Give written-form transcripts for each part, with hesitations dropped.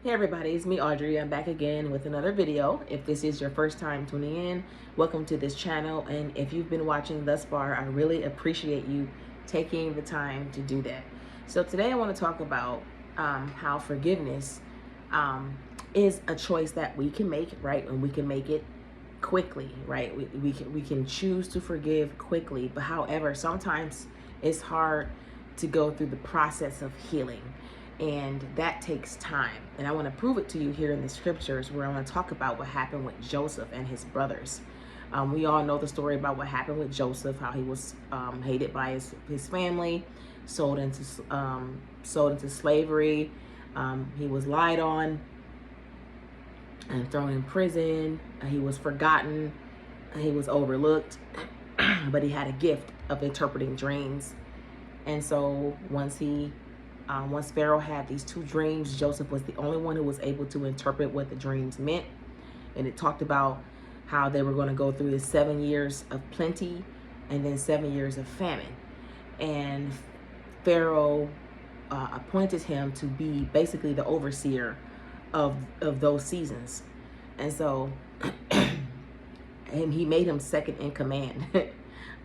Hey everybody, it's me Audrey. I'm back again with another video. If this is your first time tuning in, welcome to this channel. And if you've been watching thus far, I really appreciate you taking the time to do that. So today I want to talk about how forgiveness is a choice that we can make, right? And we can make it quickly, right? We can choose to forgive quickly, but however, sometimes it's hard to go through the process of healing, and that takes time. And I want to prove it to you here in the scriptures, where I want to talk about what happened with Joseph and his brothers. We all know the story about what happened with Joseph, how he was hated by his family, sold into slavery. He was lied on and thrown in prison. He was forgotten. He was overlooked, but he had a gift of interpreting dreams. And so once Pharaoh had these two dreams, Joseph was the only one who was able to interpret what the dreams meant. And it talked about how they were going to go through the 7 years of plenty and then 7 years of famine. And Pharaoh appointed him to be basically the overseer of those seasons. And so and he made him second in command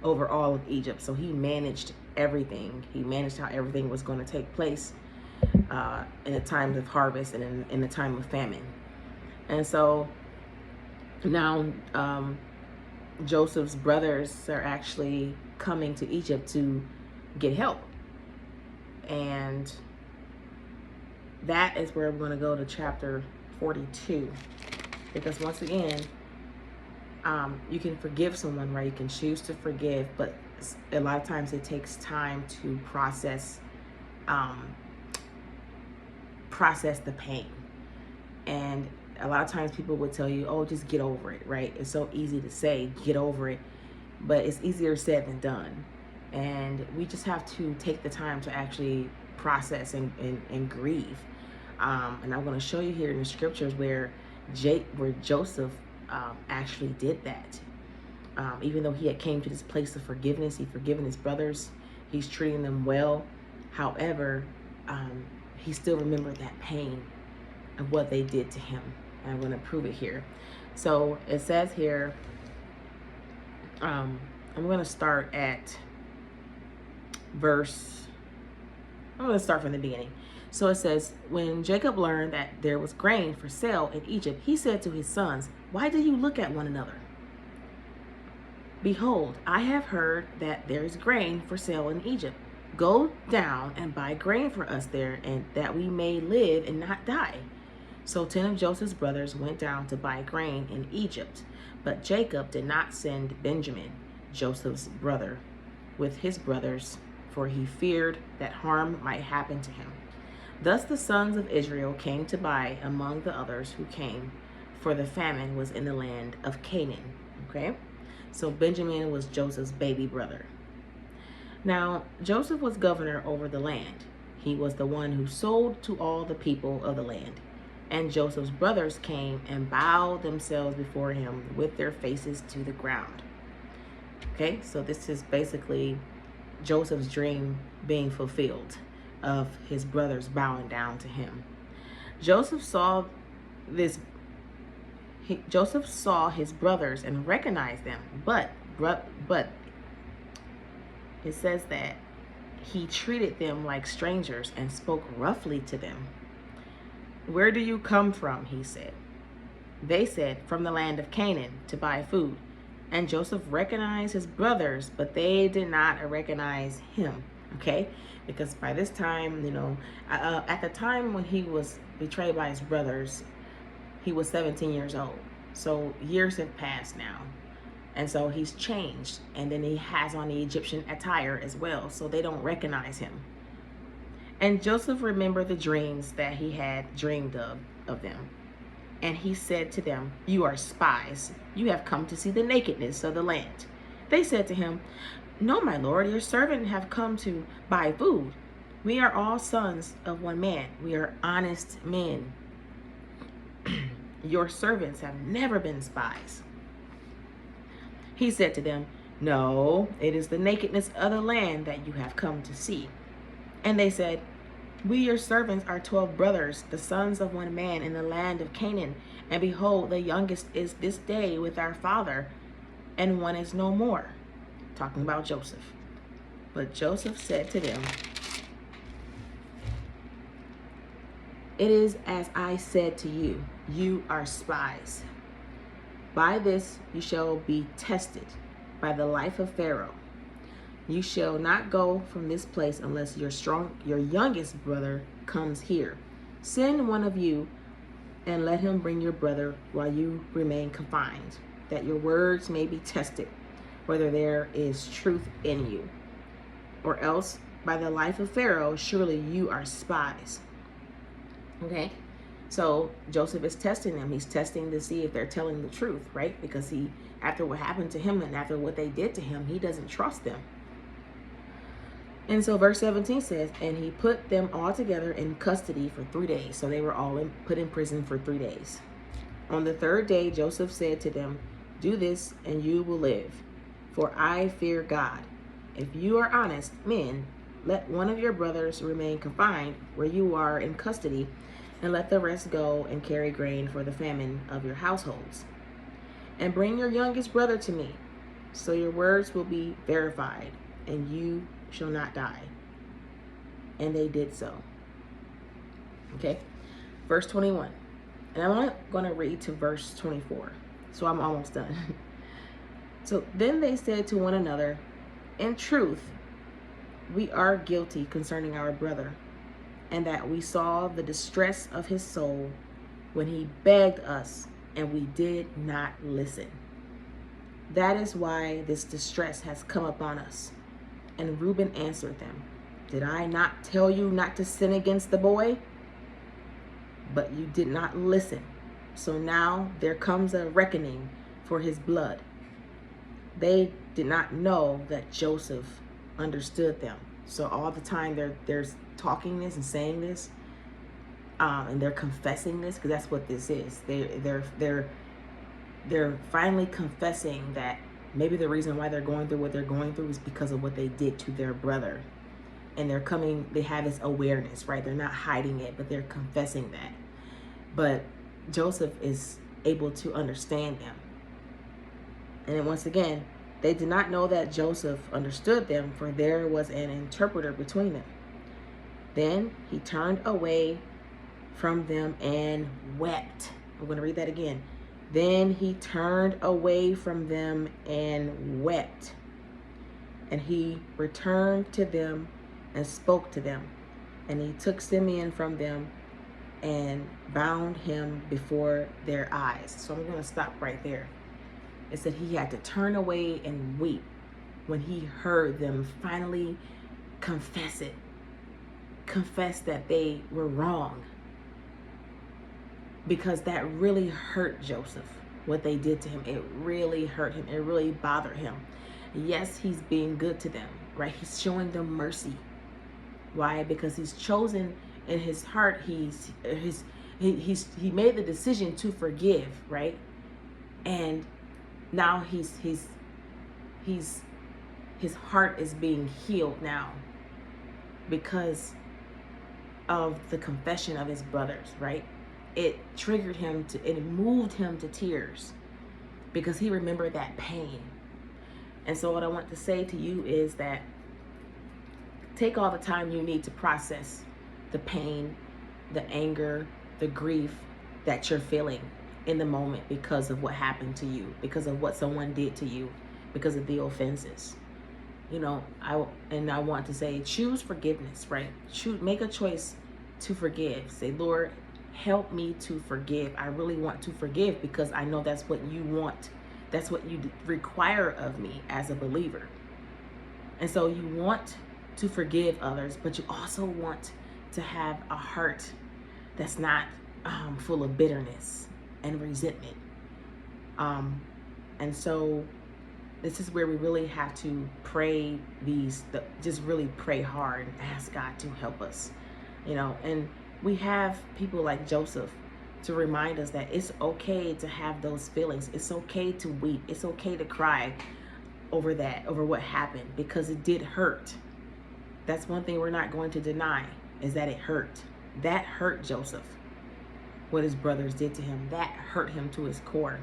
over all of Egypt. So he managed everything. He managed how everything was going to take place in the times of harvest and in the time of famine. And so now Joseph's brothers are actually coming to Egypt to get help. And that is where we're going to go to chapter 42. Because once again, you can forgive someone, right? You can choose to forgive, but a lot of times it takes time to process the pain. And a lot of times people would tell you, oh, just get over it, right? It's so easy to say, get over it, but it's easier said than done. And we just have to take the time to actually process and grieve. And I'm going to show you here in the scriptures where Joseph actually did that. Even though he had came to this place of forgiveness, he'd forgiven his brothers, he's treating them well. However, he still remembered that pain of what they did to him. And I'm going to prove it here. So it says here, I'm going to start at I'm going to start from the beginning. So it says, when Jacob learned that there was grain for sale in Egypt, he said to his sons, why do you look at one another? Behold, I have heard that there is grain for sale in Egypt. Go down and buy grain for us there, and that we may live and not die. So 10 of Joseph's brothers went down to buy grain in Egypt. But Jacob did not send Benjamin, Joseph's brother, with his brothers, for he feared that harm might happen to him. Thus the sons of Israel came to buy among the others who came, for the famine was in the land of Canaan. Okay? So Benjamin was Joseph's baby brother. Now, Joseph was governor over the land. He was the one who sold to all the people of the land. And Joseph's brothers came and bowed themselves before him with their faces to the ground. Okay, so this is basically Joseph's dream being fulfilled, of his brothers bowing down to him. Joseph saw his brothers and recognized them, but it says that he treated them like strangers and spoke roughly to them. Where do you come from? He said. They said, from the land of Canaan, to buy food. And Joseph recognized his brothers, but they did not recognize him. Okay, because by this time, at the time when he was betrayed by his brothers, he was 17 years old. So years have passed now. And so he's changed. And then he has on the Egyptian attire as well. So they don't recognize him. And Joseph remembered the dreams that he had dreamed of them. And he said to them, you are spies. You have come to see the nakedness of the land. They said to him, no, my lord, your servant have come to buy food. We are all sons of one man. We are honest men. Your servants have never been spies. He said to them, no, it is the nakedness of the land that you have come to see. And they said, We your servants are 12 brothers, the sons of one man in the land of Canaan. And behold, the youngest is this day with our father, and one is no more. Talking about Joseph. But Joseph said to them, it is as I said to you, you are spies. By this you shall be tested, by the life of Pharaoh. You shall not go from this place unless your youngest brother comes here. Send one of you and let him bring your brother while you remain confined, that your words may be tested, whether there is truth in you. Or else, by the life of Pharaoh, surely you are spies. Okay? So Joseph is testing them. He's testing to see if they're telling the truth, right? Because after what happened to him and after what they did to him, he doesn't trust them. And so verse 17 says, and he put them all together in custody for 3 days. So they were all put in prison for 3 days. On the third day, Joseph said to them, do this and you will live, for I fear God. If you are honest men, let one of your brothers remain confined where you are in custody, and let the rest go and carry grain for the famine of your households. And bring your youngest brother to me, so your words will be verified, and you shall not die. And they did so. Okay, verse 21. And I'm only going to read to verse 24. So I'm almost done. So then they said to one another, in truth, we are guilty concerning our brother, and that we saw the distress of his soul when he begged us, and we did not listen. That is why this distress has come upon us. And Reuben answered them, did I not tell you not to sin against the boy? But you did not listen. So now there comes a reckoning for his blood. They did not know that Joseph understood them. So all the time they're talking this and saying this, and they're confessing this, because that's what this is. They're finally confessing that maybe the reason why they're going through what they're going through is because of what they did to their brother. And they have this awareness, right? They're not hiding it, but they're confessing that. But Joseph is able to understand them. And then once again, they did not know that Joseph understood them, for there was an interpreter between them. Then he turned away from them and wept. I'm going to read that again. Then he turned away from them and wept. And he returned to them and spoke to them. And he took Simeon from them and bound him before their eyes. So I'm going to stop right there. It said he had to turn away and weep when he heard them finally confess it. Confess that they were wrong. Because that really hurt Joseph, what they did to him. It really hurt him. It really bothered him. Yes, he's being good to them, right? He's showing them mercy. Why? Because he's chosen in his heart. He made the decision to forgive, right? And now his heart is being healed now because of the confession of his brothers, right? It triggered him it moved him to tears because he remembered that pain. And so what I want to say to you is that take all the time you need to process the pain, the anger, the grief that you're feeling in the moment because of what happened to you, because of what someone did to you, because of the offenses. You know, I want to say, choose forgiveness, right? Make a choice to forgive. Say, Lord, help me to forgive. I really want to forgive because I know that's what you want. That's what you require of me as a believer. And so you want to forgive others, but you also want to have a heart that's not full of bitterness and resentment. And so this is where we really have to pray just really pray hard and ask God to help us, you know. And we have people like Joseph to remind us that it's okay to have those feelings. It's okay to weep. It's okay to cry over what happened, because it did hurt. That's one thing we're not going to deny. is that it hurt. That hurt Joseph. What his brothers did to him, that hurt him to his core.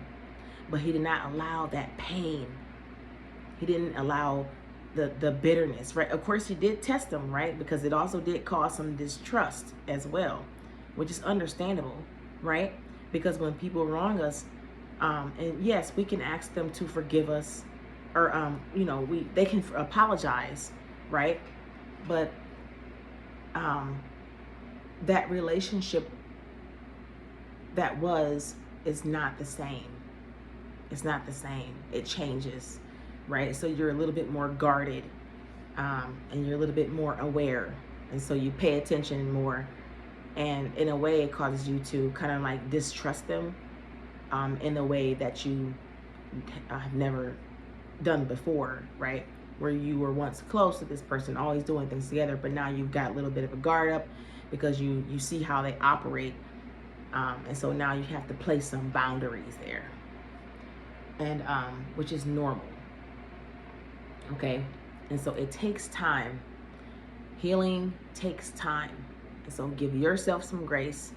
But he did not allow that pain. He didn't allow the bitterness, right? Of course, he did test them, right? Because it also did cause some distrust as well, which is understandable, right? Because when people wrong us, and yes, we can ask them to forgive us, or they can apologize, right? But that relationship is not the same. It's not the same. It changes, right? So you're a little bit more guarded, and you're a little bit more aware, and so you pay attention more, and in a way it causes you to kind of like distrust them in a way that you have never done before, right? Where you were once close to this person, always doing things together, but now you've got a little bit of a guard up because you see how they operate, and so now you have to place some boundaries there, and which is normal. Okay, and so it takes time. Healing takes time, and so give yourself some grace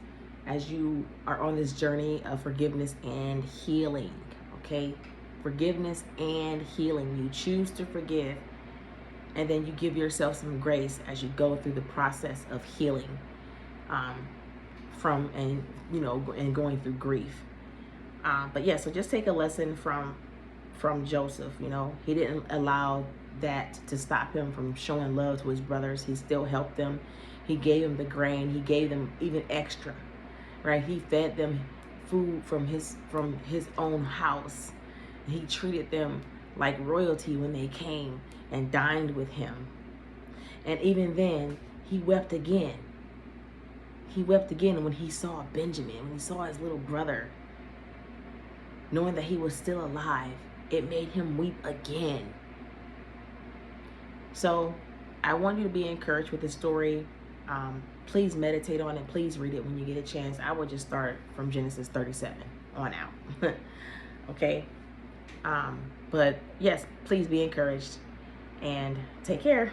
as you are on this journey of forgiveness and healing. Okay, forgiveness and healing. You choose to forgive, and then you give yourself some grace as you go through the process of healing and going through grief. But yeah, so just take a lesson from Joseph. He didn't allow that to stop him from showing love to his brothers. He still helped them. He gave them the grain. He gave them even extra, right? He fed them food from his own house. He treated them like royalty when they came and dined with him. And even then, he wept again. He wept again when he saw Benjamin, when he saw his little brother, knowing that he was still alive. It made him weep again. So I want you to be encouraged with this story. Please meditate on it. Please read it when you get a chance. I would just start from Genesis 37 on out. Okay. But yes, please be encouraged and take care.